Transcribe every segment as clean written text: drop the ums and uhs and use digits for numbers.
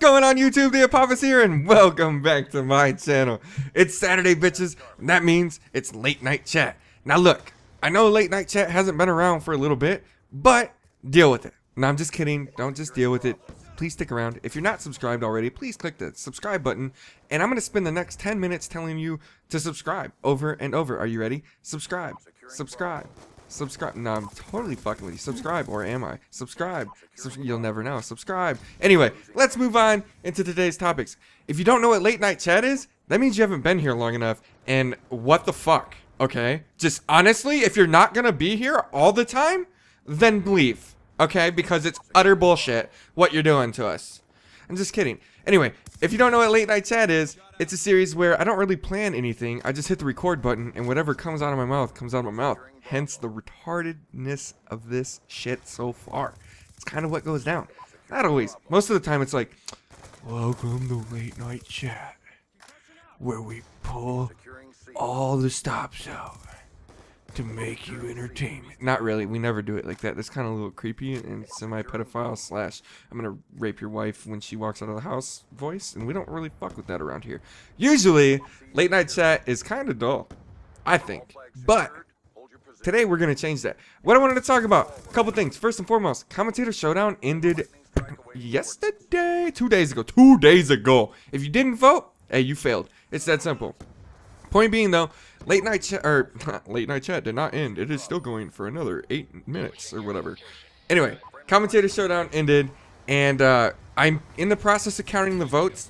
going on YouTube? The Apophis here, and welcome back to my channel. It's Saturday, bitches, and that means it's late night chat. Now look, I know late night chat hasn't been around for a little bit, but deal with it. No, I'm just kidding. Don't just deal with it. Please stick around. If you're not subscribed already, please click the subscribe button, and I'm going to spend the next 10 minutes telling you to subscribe over and over. Are you ready? Subscribe. Subscribe. Subscribe. No, I'm totally fucking with you. Subscribe, or am I? Subscribe. You'll never know. Subscribe. Anyway, let's move on into today's topics. If you don't know what late night chat is, that means you haven't been here long enough. And what the fuck? Okay? Just honestly, if you're not gonna be here all the time, then leave. Okay? Because it's utter bullshit what you're doing to us. I'm just kidding. Anyway, if you don't know what late night chat is, it's a series where I don't really plan anything. I just hit the record button, and whatever comes out of my mouth comes out of my mouth. Hence the retardedness of this shit so far. It's kind of what goes down. Not always. Most of the time it's like, welcome to late night chat, where we pull all the stops out to make you entertainment. Not really. We never do it like that. That's kind of a little creepy and semi-pedophile slash I'm gonna rape your wife when she walks out of the house voice, and we don't really fuck with that around here. Usually, late night chat is kind of dull, I think. But today we're gonna change that. What I wanted to talk about, a couple things. First and foremost, Commentator Showdown ended yesterday, 2 days ago. 2 days ago. If you didn't vote, hey, you failed. It's that simple. Point being though, late night chat did not end. It is still going for another 8 minutes or whatever. Anyway, Commentator Showdown ended, and I'm in the process of counting the votes.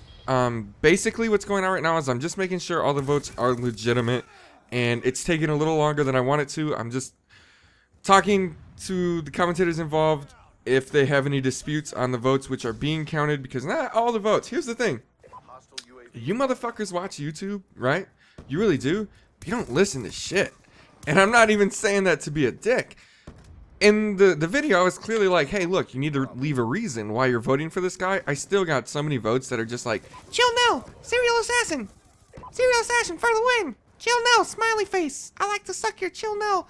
Basically what's going on right now is I'm just making sure all the votes are legitimate. And it's taking a little longer than I want it to. I'm just talking to the commentators involved if they have any disputes on the votes which are being counted, because not all the votes. Here's the thing. You motherfuckers watch YouTube, right? You really do. But you don't listen to shit. And I'm not even saying that to be a dick. In the video, I was clearly like, hey, look, you need to leave a reason why you're voting for this guy. I still got so many votes that are just like, chill now, serial assassin. Serial assassin for the win. Chill now, smiley face. I like to suck your chill now.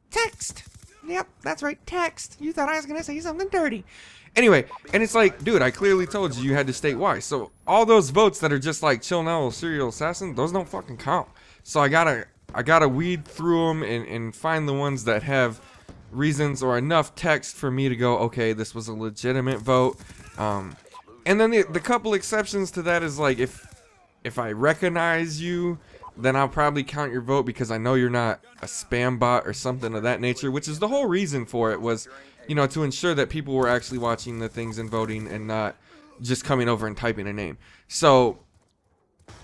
Text. Yep, that's right, text. You thought I was gonna say something dirty. Anyway, and it's like, dude, I clearly told you had to state why. So all those votes that are just like chill now, serial assassin, those don't fucking count. So I gotta weed through them and find the ones that have reasons or enough text for me to go, okay, this was a legitimate vote. And then the couple exceptions to that is like, if I recognize you, then I'll probably count your vote because I know you're not a spam bot or something of that nature, which is the whole reason for it was, you know, to ensure that people were actually watching the things and voting and not just coming over and typing a name. So,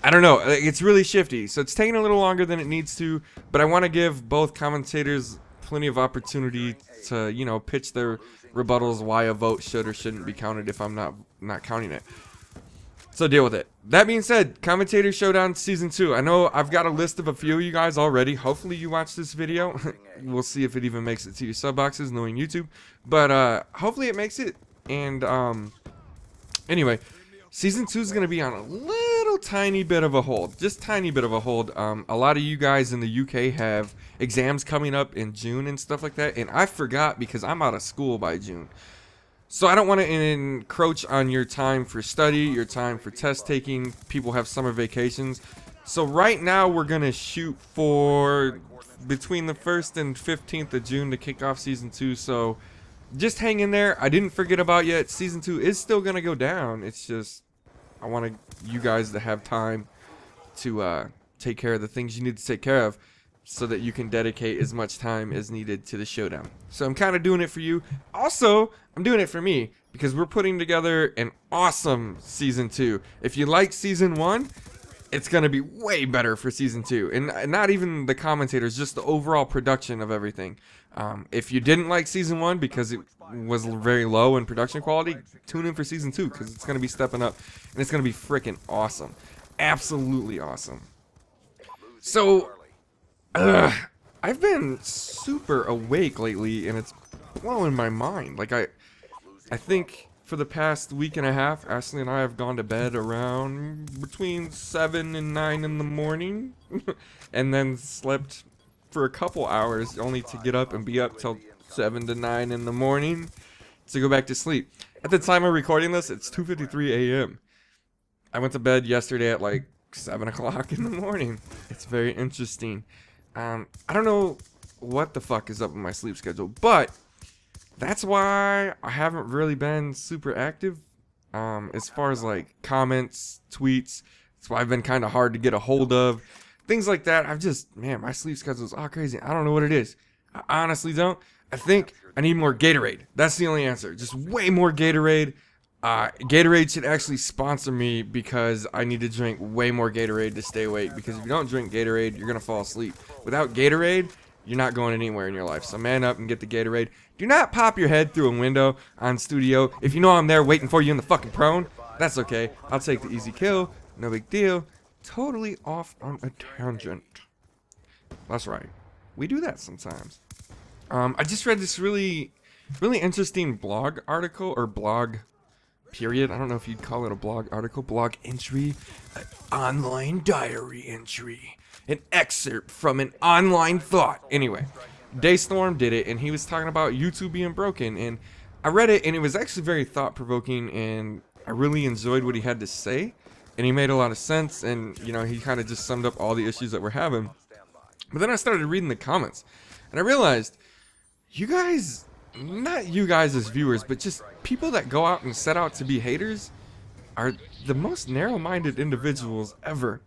I don't know. It's really shifty. So it's taking a little longer than it needs to, but I want to give both commentators plenty of opportunity to, you know, pitch their rebuttals why a vote should or shouldn't be counted if I'm not counting it. So deal with it. That being said, Commentator Showdown Season 2. I know I've got a list of a few of you guys already. Hopefully you watch this video. We'll see if it even makes it to your sub boxes, knowing YouTube. But hopefully it makes it. And anyway, Season 2 is going to be on a little tiny bit of a hold. Just tiny bit of a hold. A lot of you guys in the UK have exams coming up in June and stuff like that. And I forgot because I'm out of school by June. So I don't want to encroach on your time for study, your time for test taking. People have summer vacations. So right now we're going to shoot for between the 1st and 15th of June to kick off Season 2. So just hang in there. I didn't forget about you. Season 2 is still going to go down. It's just I want you guys to have time to take care of the things you need to take care of, so that you can dedicate as much time as needed to the showdown. So I'm kind of doing it for you. Also, I'm doing it for me because we're putting together an awesome Season 2. If you like Season 1, it's going to be way better for Season 2. And not even the commentators, just the overall production of everything. If you didn't like Season 1 because it was very low in production quality, tune in for Season 2 because it's going to be stepping up. And it's going to be freaking awesome. Absolutely awesome. So I've been super awake lately, and it's blowing my mind. Like I think for the past week and a half, Ashley and I have gone to bed around between 7 and 9 in the morning, and then slept for a couple hours, only to get up and be up till 7 to 9 in the morning to go back to sleep. At the time of recording this, it's 2:53 a.m. I went to bed yesterday at like 7 o'clock in the morning. It's very interesting. I don't know what the fuck is up with my sleep schedule, but that's why I haven't really been super active. As far as like comments, tweets, that's why I've been kind of hard to get a hold of. Things like that. My sleep schedule is all crazy. I don't know what it is. I honestly don't. I think I need more Gatorade. That's the only answer. Just way more Gatorade. Gatorade should actually sponsor me because I need to drink way more Gatorade to stay awake. Because if you don't drink Gatorade, you're going to fall asleep. Without Gatorade, you're not going anywhere in your life. So man up and get the Gatorade. Do not pop your head through a window on studio. If you know I'm there waiting for you in the fucking prone, that's okay. I'll take the easy kill. No big deal. Totally off on a tangent. That's right. We do that sometimes. I just read this really interesting blog article, or blog period. I don't know if you'd call it a blog article, blog entry, an online diary entry, an excerpt from an online thought. Anyway, Daystorm did it, and he was talking about YouTube being broken, and I read it, and it was actually very thought-provoking, and I really enjoyed what he had to say, and he made a lot of sense, and, you know, he kind of just summed up all the issues that we're having. But then I started reading the comments, and I realized, you guys, not you guys as viewers, but just people that go out and set out to be haters are the most narrow-minded individuals ever.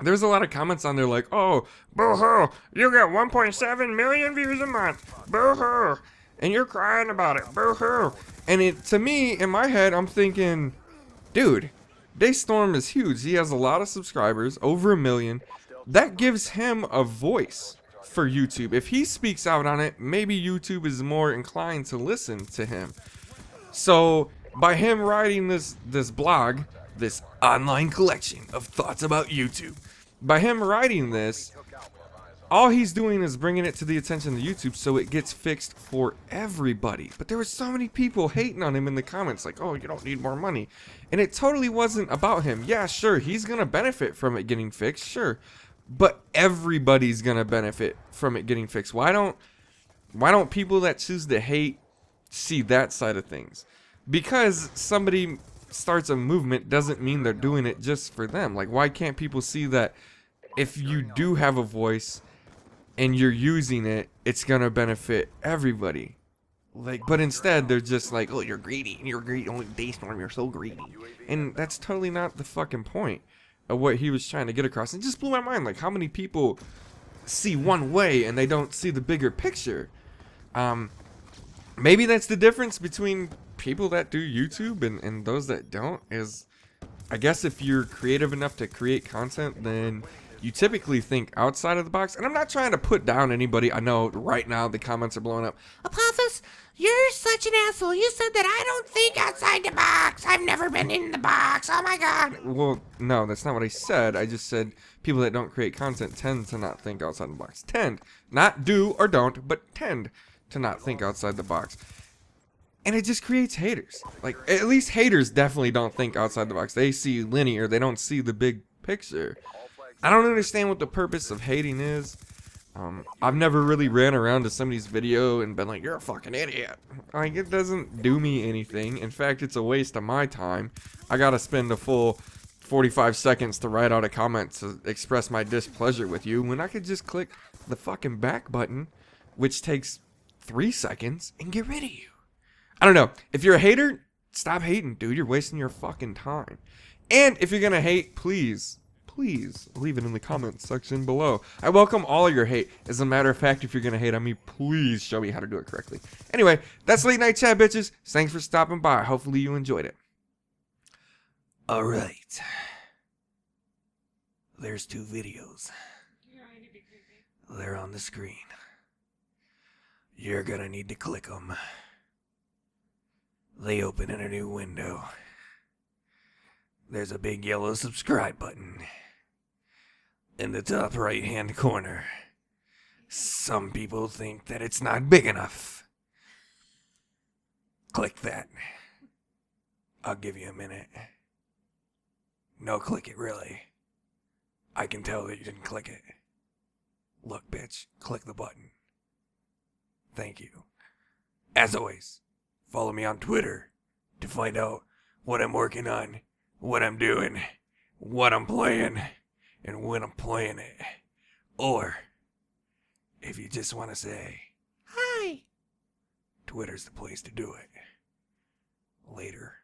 There's a lot of comments on there like, oh, boo-hoo, you get 1.7 million views a month, boo-hoo, and you're crying about it, boo-hoo. And to me, in my head, I'm thinking, dude, Daystorm is huge. He has a lot of subscribers, over 1 million. That gives him a voice for YouTube. If he speaks out on it, maybe YouTube is more inclined to listen to him. So by him writing this blog, this online collection of thoughts about YouTube, by him writing this, all he's doing is bringing it to the attention of YouTube so it gets fixed for everybody. But there were so many people hating on him in the comments like, oh, you don't need more money. And it totally wasn't about him. Yeah, sure, he's gonna benefit from it getting fixed, sure. But everybody's gonna benefit from it getting fixed. Why don't people that choose to hate see that side of things? Because somebody starts a movement doesn't mean they're doing it just for them. Like, why can't people see that if you do have a voice and you're using it, it's gonna benefit everybody? Like, but instead they're just like, oh, you're greedy, only Daystorm, you're so greedy. And that's totally not the fucking point of what he was trying to get across. It just blew my mind, like how many people see one way and they don't see the bigger picture. Maybe that's the difference between people that do YouTube and those that don't, is I guess if you're creative enough to create content, then you typically think outside of the box. And I'm not trying to put down anybody. I know right now the comments are blowing up. Apophis, you're such an asshole. You said that I don't think outside the box. I've never been in the box. Oh my god. Well, no, that's not what I said. I just said people that don't create content tend to not think outside the box. Tend. Not do or don't, but tend to not think outside the box. And it just creates haters. Like, at least haters definitely don't think outside the box. They see linear. They don't see the big picture. I don't understand what the purpose of hating is. I've never really ran around to somebody's video and been like, you're a fucking idiot. Like, it doesn't do me anything. In fact, it's a waste of my time. I gotta spend a full 45 seconds to write out a comment to express my displeasure with you when I could just click the fucking back button, which takes 3 seconds, and get rid of you. I don't know. If you're a hater, stop hating, dude. You're wasting your fucking time. And if you're gonna hate, please leave it in the comments section below. I welcome all of your hate. As a matter of fact, if you're gonna hate on me, please show me how to do it correctly. Anyway, that's Late Night Chat, bitches. Thanks for stopping by. Hopefully you enjoyed it. Alright. There's 2 videos. They're on the screen. You're gonna need to click them. They open in a new window. There's a big yellow subscribe button in the top right hand corner. Some people think that it's not big enough. Click that. I'll give you a minute. No, click it, really. I can tell that you didn't click it. Look, bitch, click the button. Thank you. As always, follow me on Twitter to find out what I'm working on, what I'm doing, what I'm playing, and when I'm playing it. Or, if you just want to say, hi, Twitter's the place to do it. Later.